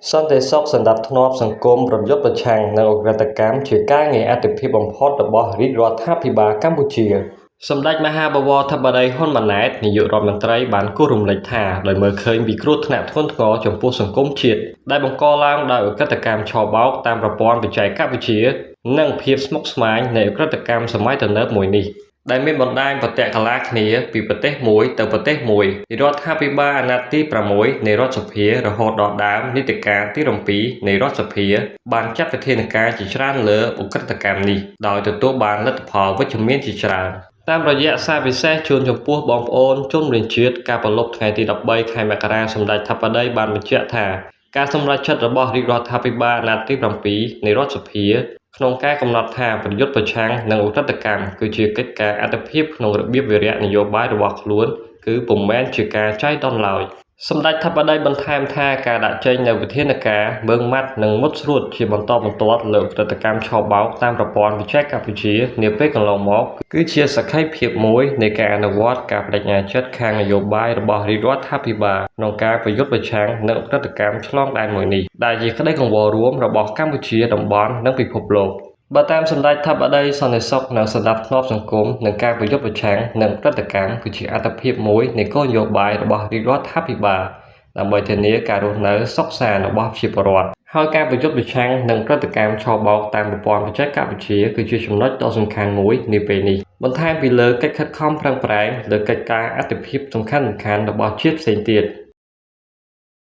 សន្តិសុខសណ្ដាប់ធ្នាប់សង្គមប្រយុទ្ធប្រឆាំងនឹងឧក្រិដ្ឋកម្មជាការងារអាទិភាពបំផុតរបស់រាជរដ្ឋាភិបាលកម្ពុជាសម្ដេចមហាបវរធិបតីហ៊ុនម៉ាណែតនាយករដ្ឋមន្ត្រីបានគូរំលឹកថាដោយមើលឃើញពីគ្រោះថ្នាក់ធ្ងន់ធ្ងរចំពោះសង្គមជាតិដែលបង្កឡើងដោយឧក្រិដ្ឋកម្មឆបោកតាមប្រព័ន្ធបច្ចេកវិទ្យានិងភាពស្មុគស្មាញនៃឧក្រិដ្ឋកម្មសម័យទំនើបមួយនេះដែលមានបណ្ដាញប្រតិកលាគ្នាពីប្រទេសមួយទៅប្រទេសមួយរដ្ឋាភិបាលអាណត្តិទី6នៃរដ្ឋសភារហូតដល់ដើមនីតិកាលទី7នៃរដ្ឋសភាបានចាត់វិធានការជាច្រើនលើឧក្រិដ្ឋកម្មនេះដោយទទួលបានលទ្ធផលវិជ្ជមានជាច្រើនតាមរយៈសារពិសេសជូនចំពោះបងប្អូនជនមានជាតិការប្រឡប់ថ្ងៃទី13ខែមករាសម្ដេចធិបតីបានបញ្ជាក់ថាការសម្រេចចិត្តរបស់រាជរដ្ឋាភិបាលអាណត្តិទី7នៃរដ្ឋសភាក្នុងការកំណត់ថាប្រយុទ្ធប្រឆាំងនឹងឧក្រិដ្ឋកម្មគឺជាកិច្ចការអាទិភាពក្នុងរបៀបវារៈនយោបាយរបស់ខ្លួនគឺពុំមែនជាការចៃដន្យឡើយសម្ដេចធិបតីបន្ថែមថាការដាក់ចេញនូវវិធានការមើងម៉ាត់និងមុតស្រួតជាបន្តបន្ទាប់លើឧក្រិដ្ឋកម្មឆបោកតាមប្រព័ន្ធបច្ចេកវិទ្យានាពេលកន្លងមកគឺជាសក្ខីភាពមួយនៃការអនុវត្តការបដិញ្ញាចិត្តខាងនយោបាយរបស់រាជរដ្ឋាភិបាលក្នុងការប្រយុទ្ធប្រឆាំងនឹងឧក្រិដ្ឋកម្មឆ្លងដែនមួយនេះដែលជាក្តីកង្វល់រួមរបស់កម្ពុជាតំបន់និងពិភពលោកបើតាមសម្ដេចធិបតីសន្តិសុខនិងសណ្ដាប់ធ្នាប់សង្គមនិងការប្រយុទ្ធប្រឆាំងនឹងឧក្រិដ្ឋកម្មគឺជាអាទិភាពមួយនៃគោលនយោបាយរបស់រាជរដ្ឋាភិបាលដើម្បីធានាការរស់នៅសុខសាន្តរបស់ប្រជាពលរដ្ឋហើយការប្រយុទ្ធប្រឆាំងនឹងឧក្រិដ្ឋកម្មឆបោកតាមប្រព័ន្ធបច្ចេកវិទ្យាគឺជាចំណុចដ៏សំខាន់មួយនាពេលនេះបន្ថែមពីលើកិច្ចខិតខំប្រឹងប្រែងលើកិច្ចការអាទិភាពសំខាន់ៗរបស់ជាតិផ្សេងទៀត